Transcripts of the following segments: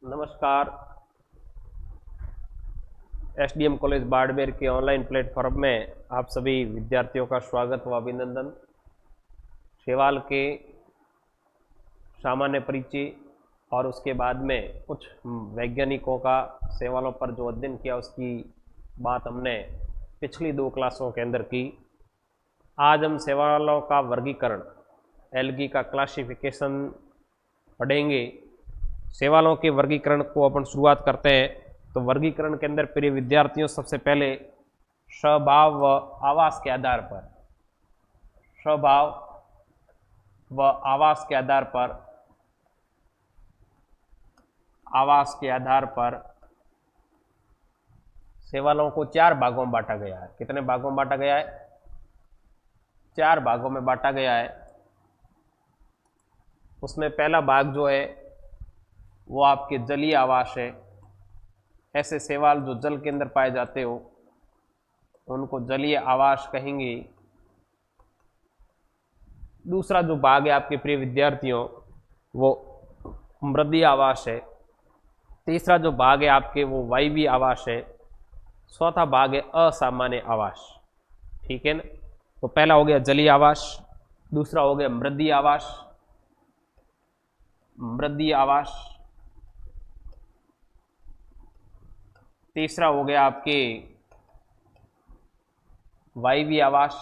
नमस्कार। SDM college Barmer के online platform में आप सभी विद्यार्थियों का स्वागत व अभिनंदन। सवाल के सामान्य परिचय और उसके बाद में कुछ वैज्ञानिकों का सवालों पर जो अध्ययन किया उसकी बात हमने पिछली 2 क्लासों के अंदर की। आज हम सवालों का वर्गीकरण एल्गी का क्लासिफिकेशन पढ़ेंगे। सवालों के वर्गीकरण को अपन शुरुआत करते हैं। तो वर्गीकरण के अंदर प्रिय विद्यार्थियों, सबसे पहले स्वभाव व आवास के आधार पर स्वभाव व आवास के आधार पर सवालों को 4 भागों में बांटा गया है। कितने भागों में बांटा गया है? 4 भागों में बांटा गया है। उसमें पहला भाग जो है वो आपके जलीय आवास है। ऐसे सवाल जो जल के अंदर पाए जाते हो उनको जलीय आवास कहेंगे। दूसरा जो भाग है आपके प्रिय विद्यार्थियों वो मृदीय आवास है। तीसरा जो भाग है आपके वो वायवीय आवास है। चौथा भाग है असामान्य आवास। ठीक है ना? तो पहला हो गया जलीय आवास, दूसरा हो गया मृदीय आवास, तीसरा हो गया आपके वायवीय आवास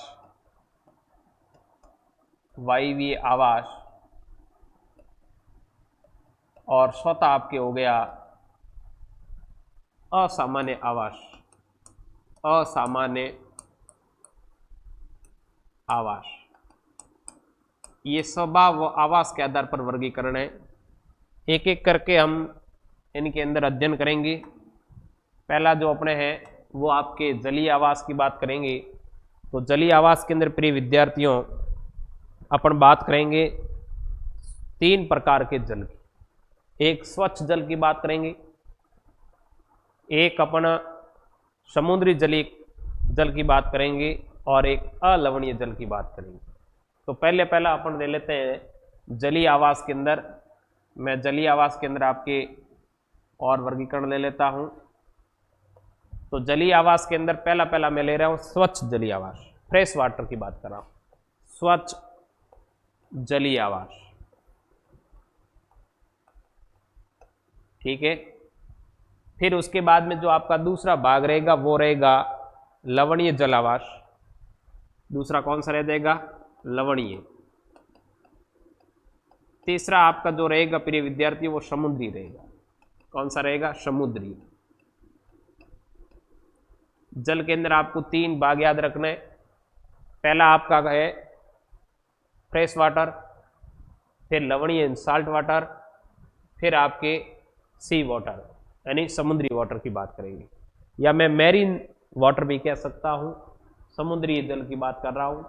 और चौथा आपके हो गया असामान्य आवास। ये स्वभाव व आवास के आधार पर वर्गीकरण है। एक एक करके हम इनके अंदर अध्ययन करेंगे। पहला जो अपने हैं वो आपके जलीय आवास की बात करेंगे। तो जलीय आवास के अंदर प्रिय विद्यार्थियों अपन बात करेंगे 3 प्रकार के जल की। एक स्वच्छ जल की बात करेंगे, एक अपना समुद्री जल की बात करेंगे और एक अलवणीय जल की बात करेंगे। तो पहला अपन ले लेते हैं जलीय आवास के अंदर। मैं जलीय आवास के अंदर आपके और वर्गीकरण ले लेता हूं। तो जलीय आवास के अंदर पहला मैं ले रहा हूं स्वच्छ जलीय आवास, फ्रेश वाटर की बात कर रहा हूं। स्वच्छ जलीय आवास, ठीक है। फिर उसके बाद में जो आपका दूसरा भाग रहेगा वो रहेगा लवणीय जल आवास। दूसरा कौन सा रह जाएगा? लवणीय। तीसरा आपका जो रहेगा प्रिय विद्यार्थी वो समुद्री रहेगा। कौन सा रहेगा? समुद्री। जल के अंदर आपको 3 भाग याद रखना है। पहला आपका है फ्रेश वाटर, फिर लवणीय साल्ट वाटर, फिर आपके सी वाटर यानी समुद्री वाटर की बात करेंगे, या मैं मैरीन वाटर भी कह सकता हूं। समुद्री जल की बात कर रहा हूं।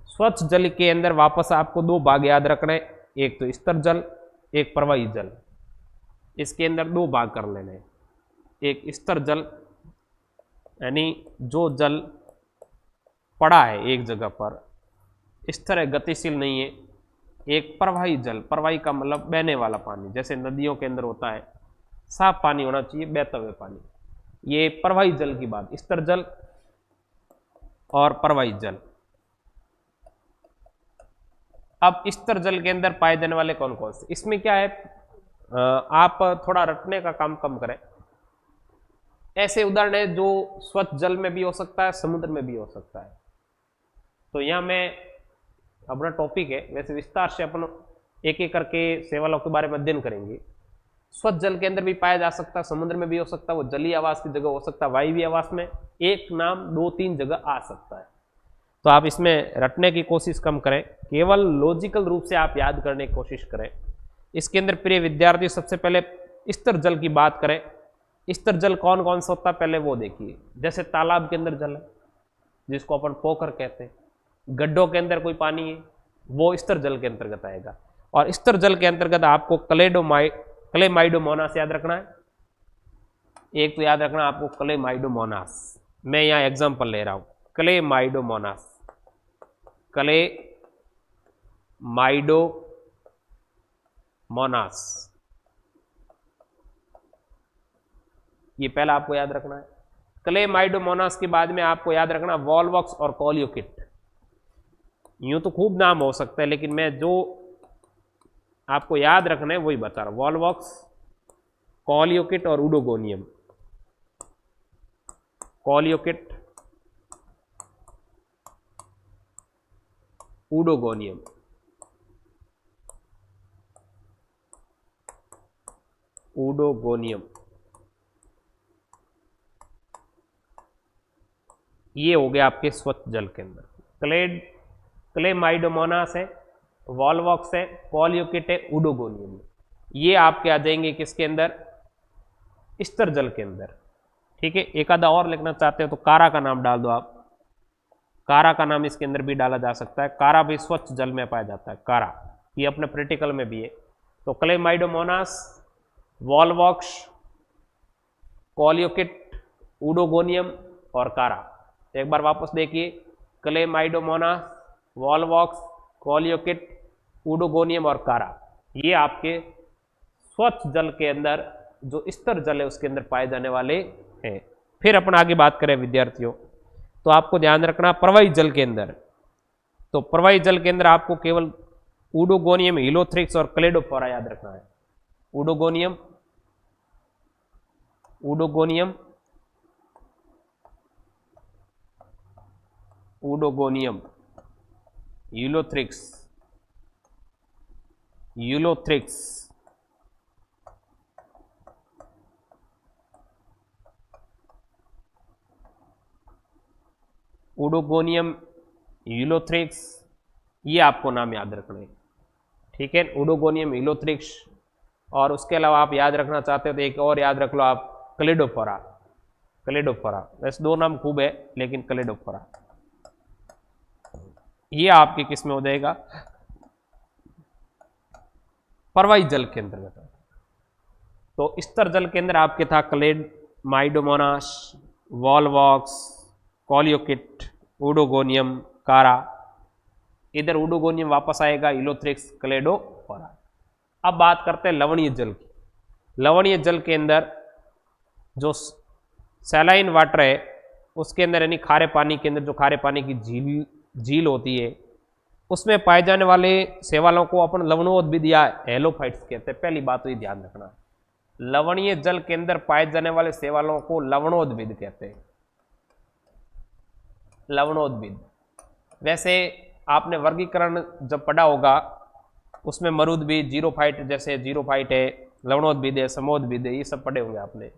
स्वच्छ जल के अंदर वापस आपको 2 भाग याद रखना है, एक तो स्तर जल, एक प्रवाही जल। इसके अंदर 2 भाग कर लेने हैं। एक स्तर जल यानी जो जल पड़ा है एक जगह पर, स्थिर है, गतिशील नहीं है। एक प्रवाही जल, प्रवाही का मतलब बहने वाला पानी, जैसे नदियों के अंदर होता है, साफ पानी होना चाहिए, बहता हुआ पानी। ये प्रवाही जल की बात, स्तर जल और प्रवाही जल। अब स्तर जल के अंदर पाए जाने वाले कौन कौन से? इसमें क्या है, आप थोड़ा रटने का काम कम करें। ऐसे उदाहरण है जो स्वच्छ जल में भी हो सकता है, समुद्र में भी हो सकता है। तो यहां मैं अपना टॉपिक है, वैसे विस्तार से अपन एक एक करके सवालों के बारे में अध्ययन करेंगे। स्वच्छ जल के अंदर भी पाया जा सकता है, समुद्र में भी हो सकता है, वो जलीय आवास की जगह हो सकता है, वायवीय आवास में एक नाम 2-3 जगह आ सकता है। तो आप इसमें रटने की कोशिश कम करें, केवल लॉजिकल रूप से आप याद करने की कोशिश करें। इसके अंदर प्रिय विद्यार्थी सबसे पहले स्तर जल की बात करें। स्तर जल कौन कौन सा होता है पहले वो देखिए। जैसे तालाब के अंदर जल है जिसको अपन पोखर कहते हैं, गड्ढों के अंदर कोई पानी है वो स्तर जल के अंतर्गत आएगा। और स्तर जल के अंतर्गत आपको क्लेमाइडोमोनास याद रखना है। एक तो याद रखना आपको क्लेमाइडोमोनास, मैं यहाँ एग्जांपल ले रहा हूं, क्लेमाइडोमोनास, क्लेमाइडोमोनास। ये पहला आपको याद रखना है। क्लेमाइडोमोनास के बाद में आपको याद रखना वॉलवॉक्स और कॉलियोकिट। यूं तो खूब नाम हो सकता है, लेकिन मैं जो आपको याद रखना है वही बता रहा हूं। वॉलवॉक्स, कॉलियोकिट और उडोगोनियम। कॉलियोकिट, उडोगोनियम। उडोगोनियम, ये हो गया आपके स्वच्छ जल के अंदर। क्लेमाइडोमोनास है, वॉलवॉक्स है, कॉलियोकिट है, उडोगोनियम। ये आपके आ जाएंगे किसके अंदर? स्तर जल के अंदर। ठीक है, एक आधा और लिखना चाहते हो तो कारा का नाम डाल दो आप। कारा का नाम इसके अंदर भी डाला जा सकता है। कारा भी स्वच्छ जल में पाया जाता है। कारा ये अपने प्रैक्टिकल में भी है। तो क्लेमाइडोमोनास, वॉलवॉक्स, कॉलियोकिट, उडोगोनियम और कारा। एक बार वापस देखिए, क्लेमाइडोमोनास, वॉलवॉक्स, कॉलियोकिट, उडोगोनियम और कारा, ये आपके स्वच्छ जल के अंदर जो स्तर जल है उसके अंदर पाए जाने वाले हैं। फिर अपन आगे बात करें विद्यार्थियों, तो आपको ध्यान रखना प्रवाही जल के अंदर, तो प्रवाही जल के अंदर आपको केवल उडोगोनियम, हिलोथ्रिक्स और क्लेडोफोरा याद रखना है। Oedogonium, oedogonium, oedogonium, Ulothrix, Ulothrix, oedogonium, Ulothrix, ये आपको नाम याद रखना है। ठीक है, उडोगोनियम, यूलोथ्रिक्स, और उसके अलावा आप याद रखना चाहते हो तो एक और याद रख लो आप, क्लेडोफोरा। क्लेडोफोरा, वैसे दो नाम खूब है लेकिन क्लेडोफोरा ये आपके किस में हो जाएगा? प्रवाही जल के अंतर्गत। तो स्तर जल के अंदर आपके था क्लेमाइडोमोनास, वॉलवॉक्स, कॉलियोकिट, उडोगोनियम, कारा। इधर उडोगोनियम वापस आएगा, इलोथ्रिक्स, क्लेडोफोरा। अब बात करते हैं लवणीय जल की। लवणीय जल के अंदर जो सैलाइन वाटर है उसके अंदर, यानी खारे पानी के अंदर जो खारे पानी की झील होती है उसमें पाए जाने वाले शैवालों को अपन लवणोद्भिद या हेलोफाइट्स कहते हैं। पहली बात तो ये ध्यान रखना, लवणीय जल के अंदर पाए जाने वाले शैवालों को लवणोद्भिद कहते हैं। लवणोद्भिद, वैसे आपने वर्गीकरण जब पढ़ा होगा उसमें मरुद्भिद, जीरोफाइट, जैसे जीरोफाइट है, लवणोद्भिद है, समोद्भिद है, ये सब पढ़े होंगे आपने।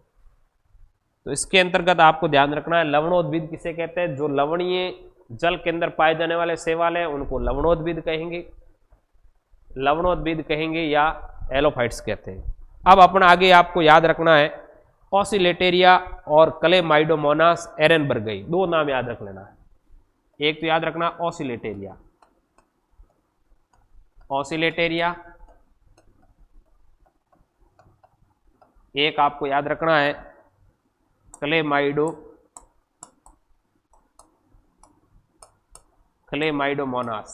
तो इसके अंतर्गत आपको ध्यान रखना है लवणोद्भिद किसे कहते हैं? जो लवणीय जल के अंदर पाए जाने वाले शैवाल हैं उनको लवणोद्भिद कहेंगे, लवणोद्भिद कहेंगे या एलोफाइट्स कहते हैं। अब अपना आगे आपको याद रखना है ऑसिलेटेरिया और क्लेमाइडोमोनास एरेनबर्गई, दो नाम याद रख लेना है। एक तो याद रखना ऑसिलेटेरिया, ऑसिलेटेरिया, एक आपको याद रखना है क्लेमाइडोमोनास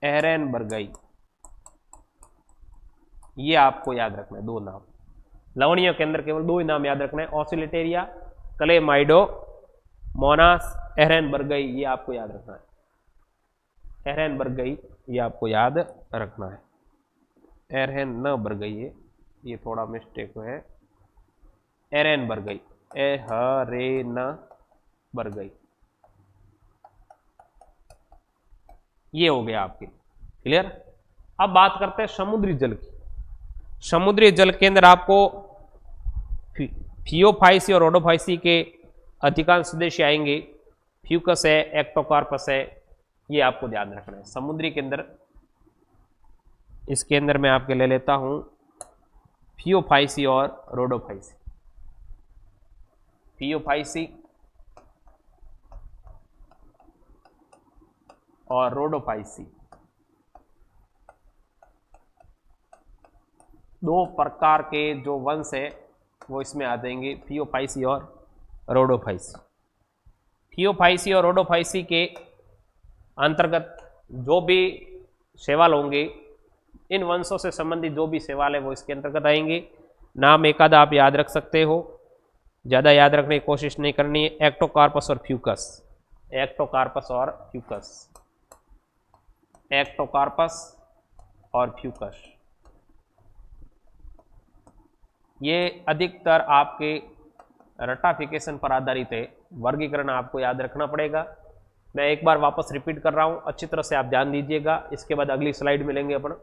एरेनबर्गई, ये आपको याद रखना है। दो नाम लवणियों के अंदर केवल दो ही नाम याद रखना है, ऑसिलेटेरिया, क्लेमाइडोमोनास, एरेनबर्गई, ये आपको याद रखना है। एरेनबर्गई ये आपको याद रखना है। एरेनबर्गई है, ये थोड़ा मिस्टेक है। एरेनबर्गई, एरेनबर्गई, ये हो गया आपके क्लियर। अब बात करते हैं समुद्री जल की। समुद्री जल के अंदर आपको फियोफाइसी और रोडोफाइसी के अधिकांश सदस्य आएंगे। फ्यूकस है, एक्टोकार्पस है, ये आपको ध्यान रखना है। समुद्री के अंदर, इसके अंदर मैं आपके ले लेता हूं फियोफाइसी और रोडोफाइसी। फियोफाइसी और रोडोफाइसी, दो प्रकार के जो वंश है वो इसमें आ जाएंगे, फियोफाइसी और रोडोफाइसी। फियोफाइसी और रोडोफाइसी के अंतर्गत जो भी शैवाल होंगे इन वंशों से संबंधित जो भी सवाल है वो इसके अंतर्गत आएंगे। नाम एक आधा आप याद रख सकते हो, ज़्यादा याद रखने की कोशिश नहीं करनी है। एक्टोकार्पस और फ्यूकस, एक्टोकार्पस और फ्यूकस, एक्टोकार्पस और फ्यूकस, ये अधिकतर आपके रटाफिकेशन पर आधारित है। वर्गीकरण आपको याद रखना पड़ेगा। मैं एक बार वापस रिपीट कर रहा हूँ, अच्छी तरह से आप ध्यान दीजिएगा। इसके बाद अगली स्लाइड मिलेंगे अपन।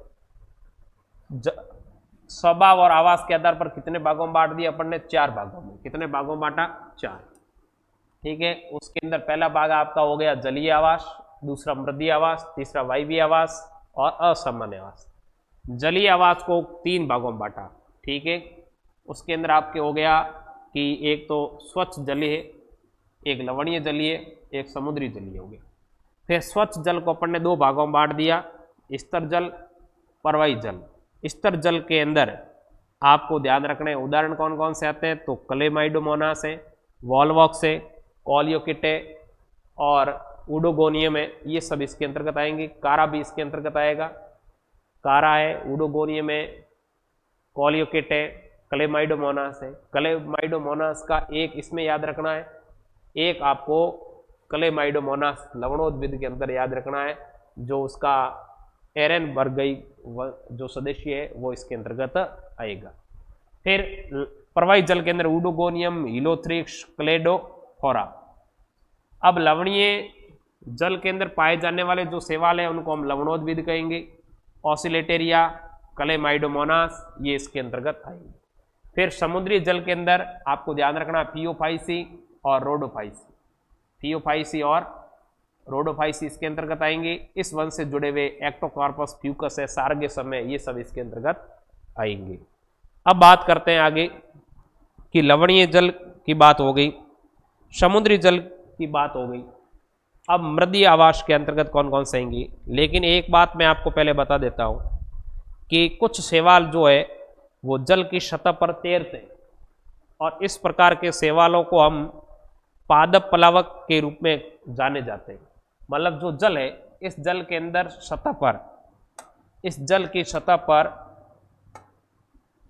स्वभाव और आवास के आधार पर कितने भागों में बांट दिया अपन ने? 4 भागों में। कितने भागों में बांटा? 4। ठीक है, उसके अंदर पहला भाग आपका हो गया जलीय आवास, दूसरा मृदीय आवास, तीसरा वायवीय आवास और असामान्य आवास। जलीय आवास को 3 भागों में बांटा। ठीक है, उसके अंदर आपके हो गया कि एक तो स्वच्छ जलीय, एक लवणीय जलीय, एक समुद्री जलीय हो गया। फिर स्वच्छ जल को अपन ने 2 भागों में बांट दिया, स्तर जल, प्रवाही जल। स्तर जल के अंदर आपको ध्यान रखना है उदाहरण कौन कौन से आते हैं, तो क्लेमाइडोमोनास है, वॉलवॉक्स है, कॉलियोकिट है और उडोगोनियम है, ये सब इसके अंतर्गत आएंगे। कारा भी इसके अंतर्गत आएगा, कारा है, उडोगोनियम है, कॉलियोकिट है, क्लेमाइडोमोनास है। क्लेमाइडोमोनास का एक इसमें याद रखना है, एक आपको क्लेमाइडोमोनास लवणोद्भिद के अंदर याद रखना है, जो उसका एरन वर्गई जो सदस्य है वो इसके अंतर्गत आएगा। फिर प्रवाही जल के अंदर उडोगोनियम, हिलोथ्रिक्स, क्लेडोफोरा। अब लवणीय जल के अंदर पाए जाने वाले जो शैवाल है उनको हम लवणोद्भिद कहेंगे। ऑसिलेटेरिया, क्लेमाइडोमोनास, ये इसके अंतर्गत आएंगे। फिर समुद्री जल के अंदर आपको ध्यान रखना पियोफाइसी और रोडोफाइसी, पियोफाइसी और रोडोफाइसी इसके अंतर्गत आएंगे। इस वंश से जुड़े हुए एक्टोकार्पस, फ्यूकस है, सार्गे समय, ये सब इसके अंतर्गत आएंगे। अब बात करते हैं आगे कि लवणीय जल की बात हो गई, समुद्री जल की बात हो गई। अब मृदीय आवास के अंतर्गत कौन कौन से आएंगे, लेकिन एक बात मैं आपको पहले बता देता हूं कि कुछ शैवाल जो है वो जल की सतह पर तैरते हैं और इस प्रकार के शैवालों को हम पादप प्लावक के रूप में जाने जाते हैं। मतलब जो जल है, इस जल के अंदर सतह पर, इस जल की सतह पर,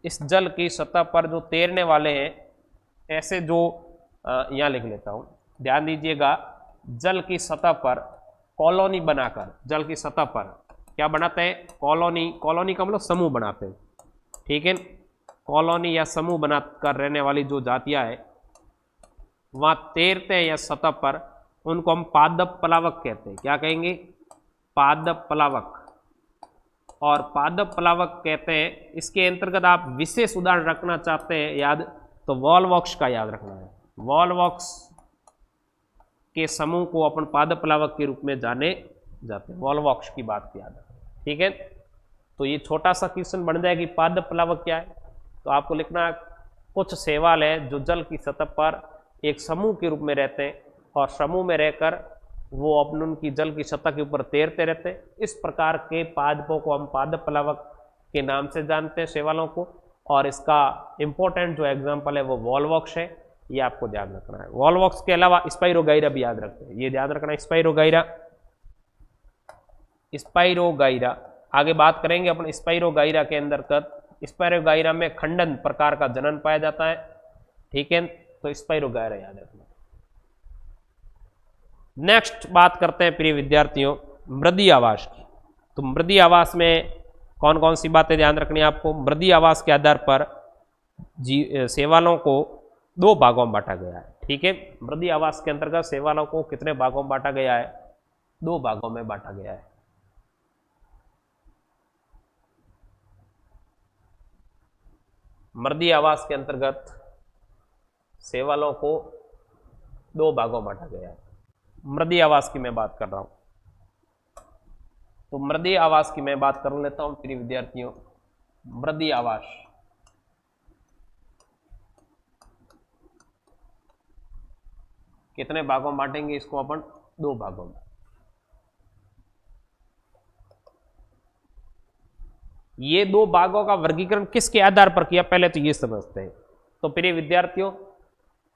इस जल की सतह पर जो तैरने वाले हैं, ऐसे जो यहाँ लिख लेता हूँ, ध्यान दीजिएगा। जल की सतह पर कॉलोनी बनाकर, जल की सतह पर क्या बनाते हैं? कॉलोनी। कॉलोनी का मतलब समूह बनाते हैं। ठीक है, कॉलोनी या समूह बनाकर रहने वाली जो जातियां है वहां तैरते हैं या सतह पर, उनको हम पादप प्लावक कहते हैं। क्या कहेंगे? पादप प्लावक। और पादप प्लावक कहते हैं, इसके अंतर्गत आप विशेष उदाहरण रखना चाहते हैं याद, तो वॉलवॉक्स का याद रखना है। वॉलवॉक्स के समूह को अपन पादप प्लावक के रूप में जाने जाते हैं। वॉलवॉक्स की बात की याद रखें। ठीक है, तो ये छोटा सा क्वेश्चन बन जाए कि पादप प्लावक क्या है, तो आपको लिखना है कुछ शैवाल है जो जल की सतह पर एक समूह के रूप में रहते हैं और समूह में रहकर वो अपन उनकी जल की सतह के ऊपर तैरते रहते हैं। इस प्रकार के पादपों को हम पादप प्लावक के नाम से जानते हैं, शैवालों को। और इसका इंपॉर्टेंट जो एग्जाम्पल है वो वॉलवॉक्स है, ये आपको ध्यान रखना है। वॉलवॉक्स के अलावा स्पाइरोगाइरा भी याद रखते हैं, ये ध्यान रखना है। स्पाइरोगाइरा, स्पाइरोगाइरा आगे बात करेंगे अपन। स्पाइरोगाइरा के अंतर्गत, स्पाइरोगाइरा में खंडन प्रकार का जनन पाया जाता है। ठीक है, तो स्पाइरोगाइरा याद रखना। नेक्स्ट बात करते हैं प्रिय विद्यार्थियों मृदीय आवास की। तो मृदीय आवास में कौन कौन सी बातें ध्यान रखनी है आपको? मृदीय आवास के आधार पर शैवालों को 2 भागों में बांटा गया है। ठीक है, मृदीय आवास के अंतर्गत शैवालों को कितने भागों में बांटा गया है? 2 भागों में बांटा गया है। मृदीय आवास के अंतर्गत शैवालों को 2 भागों में बांटा गया है। मृदीय आवास की मैं बात कर रहा हूं, तो मृदीय आवास की मैं बात कर लेता हूं प्रिय विद्यार्थियों। मृदीय आवास कितने भागों में बांटेंगे इसको अपन? 2 भागों में। ये 2 भागों का वर्गीकरण किसके आधार पर किया, पहले तो ये समझते हैं। तो प्रिय विद्यार्थियों,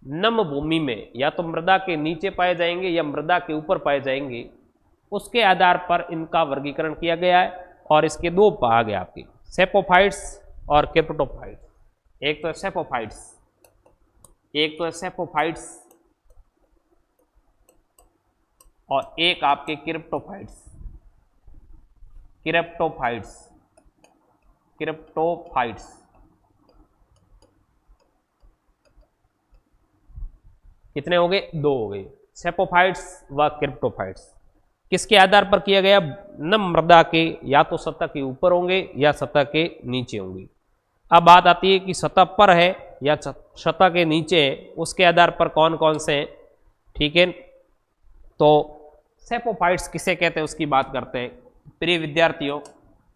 नम भूमि में या तो मृदा के नीचे पाए जाएंगे या मृदा के ऊपर पाए जाएंगे, उसके आधार पर इनका वर्गीकरण किया गया है। और इसके दो भाग है आपके, सेपोफाइट्स और क्रिप्टोफाइट्स। एक तो है सेपोफाइट्स, एक तो है सेपोफाइट्स और एक आपके क्रिप्टोफाइट्स। क्रिप्टोफाइट्स, क्रिप्टोफाइट्स कितने हो गए? दो हो गए, सेपोफाइट्स व क्रिप्टोफाइट्स। किसके आधार पर किया गया? न मृदा के या तो सतह के ऊपर होंगे या सतह के नीचे होंगे। अब बात आती है कि सतह पर है या सतह के नीचे है, उसके आधार पर कौन कौन से हैं। ठीक है, तो सेपोफाइट्स किसे कहते हैं उसकी बात करते हैं। प्रिय विद्यार्थियों,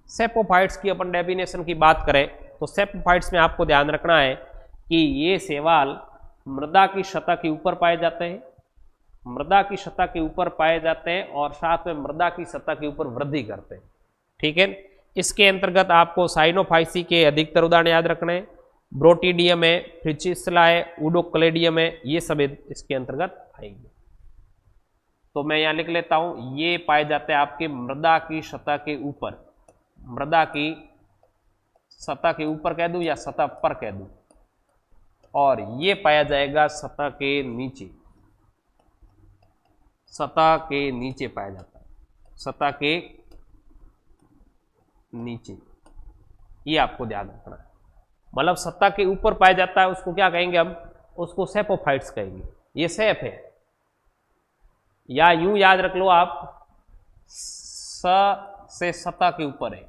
सेपोफाइट्स की अपन डेफिनेशन की बात करें तो सेपोफाइट्स में आपको ध्यान रखना है कि ये शैवाल मृदा की सतह के ऊपर पाए जाते हैं, मृदा की सतह के ऊपर पाए जाते हैं और साथ में मृदा की सतह के ऊपर वृद्धि करते हैं। ठीक है, इसके अंतर्गत आपको साइनोफाइसी के अधिकतर उदाहरण याद रखने हैं। ब्रोटीडियम है, फ्रिचिस्ला है, ऊडोक्लेडियम है, ये सब इसके अंतर्गत आएंगे। तो मैं यहाँ लिख लेता हूँ, ये पाए जाते हैं आपके मृदा की सतह के ऊपर, मृदा की सतह के ऊपर कह दूँ या सतह पर कह दूँ, और ये पाया जाएगा सतह के नीचे, सतह के नीचे पाया जाता है, सतह के नीचे। ये आपको ध्यान रखना है, मतलब सतह के ऊपर पाया जाता है उसको क्या कहेंगे हम? उसको सेपोफाइट्स कहेंगे। ये सेप है, या यूं याद रख लो आप, स से सतह के ऊपर है।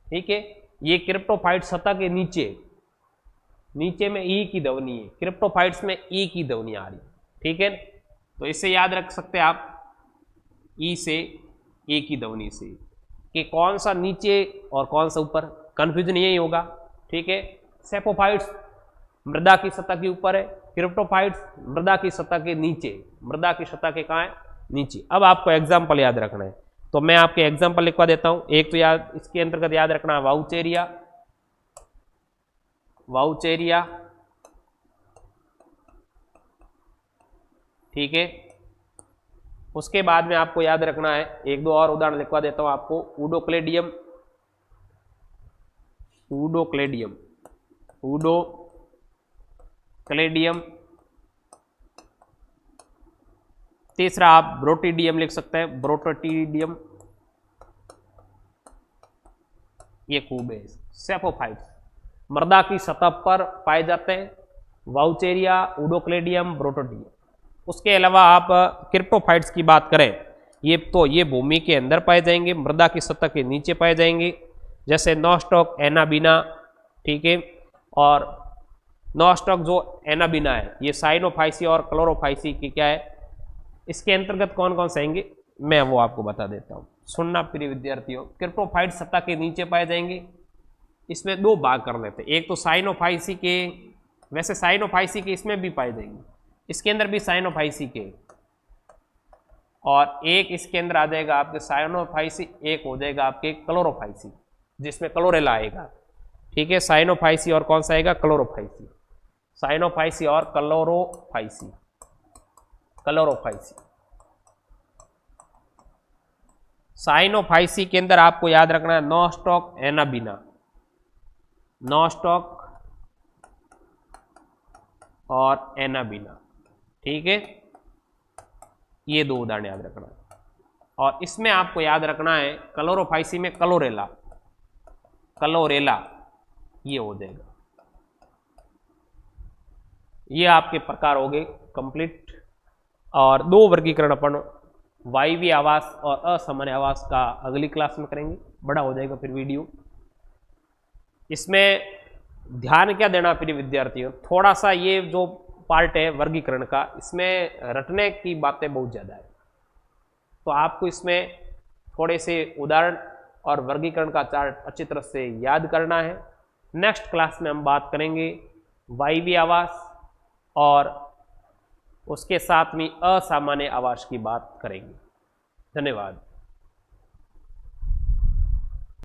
ठीक है, ये क्रिप्टोफाइट सतह के नीचे, नीचे में ई की ध्वनि है, क्रिप्टोफाइट्स में ई की ध्वनि आ रही। ठीक है, तो इसे याद रख सकते हैं आप, ई से ए की ध्वनि से, कि कौन सा नीचे और कौन सा ऊपर, कंफ्यूजन यही होगा। ठीक है, सेपोफाइट्स मृदा की सतह के ऊपर है, क्रिप्टोफाइट्स मृदा की सतह के नीचे, मृदा की सतह के कहाँ है? नीचे। अब आपको एग्जाम्पल याद रखना है, तो मैं आपके एग्जाम्पल लिखवा देता हूं। एक तो याद, इसके अंतर्गत याद रखना है वाउचेरिया, वाउचेरिया। ठीक है, उसके बाद में आपको याद रखना है, एक दो और उदाहरण लिखवा देता हूं आपको, ऊडोक्लेडियम, ऊडोक्लेडियम, ऊडोक्लेडियम। तीसरा आप ब्रोटीडियम लिख सकते हैं, ब्रोटोटीडियम। ये खूब है, सेपोफाइट्स मृदा की सतह पर पाए जाते हैं, वाउचेरिया, ऊडोक्लेडियम, ब्रोटोडियम। उसके अलावा आप क्रिप्टोफाइट्स की बात करें, ये भूमि के अंदर पाए जाएंगे, मृदा की सतह के नीचे पाए जाएंगे, जैसे नॉस्टॉक, एनाबीना। ठीक है, और नॉस्टॉक जो एनाबीना है, ये साइनोफाइसी और क्लोरोफाइसी की क्या है, इसके अंतर्गत कौन कौन से आएंगे मैं वो आपको बता देता हूँ। सुनना प्रिय विद्यार्थियों, क्रिप्टोफाइट सतह के नीचे पाए जाएंगे, इसमें दो भाग कर लेते हैं। एक तो साइनोफाइसी के, वैसे साइनोफाइसी के इसमें भी पाए जाएंगे, इसके अंदर भी साइनोफाइसी के, और एक इसके अंदर आ जाएगा आपके साइनोफाइसी, एक हो जाएगा आपके क्लोरोफाइसी जिसमें क्लोरेला आएगा। ठीक है, साइनोफाइसी और कौन सा आएगा? क्लोरोफाइसी, साइनोफाइसी और क्लोरोफाइसी, क्लोरोफाइसी। साइनोफाइसी के अंदर आपको याद रखना है नॉस्टॉक, एनाबीना, नॉस्टॉक और एनाबीना। ठीक है, ये दो उदाहरण याद रखना है। और इसमें आपको याद रखना है क्लोरोफाइसी में क्लोरेला, क्लोरेला ये हो जाएगा। ये आपके प्रकार हो गए कंप्लीट। और दो वर्गीकरण अपन वायवीय आवास और असामान्य आवास का अगली क्लास में करेंगे, बड़ा हो जाएगा फिर वीडियो। इसमें ध्यान क्या देना प्रिय विद्यार्थियों, थोड़ा सा ये जो पार्ट है वर्गीकरण का, इसमें रटने की बातें बहुत ज़्यादा है, तो आपको इसमें थोड़े से उदाहरण और वर्गीकरण का चार्ट अच्छी तरह से याद करना है। नेक्स्ट क्लास में हम बात करेंगे वायवीय आवास और उसके साथ में असामान्य आवास की बात करेंगे। धन्यवाद।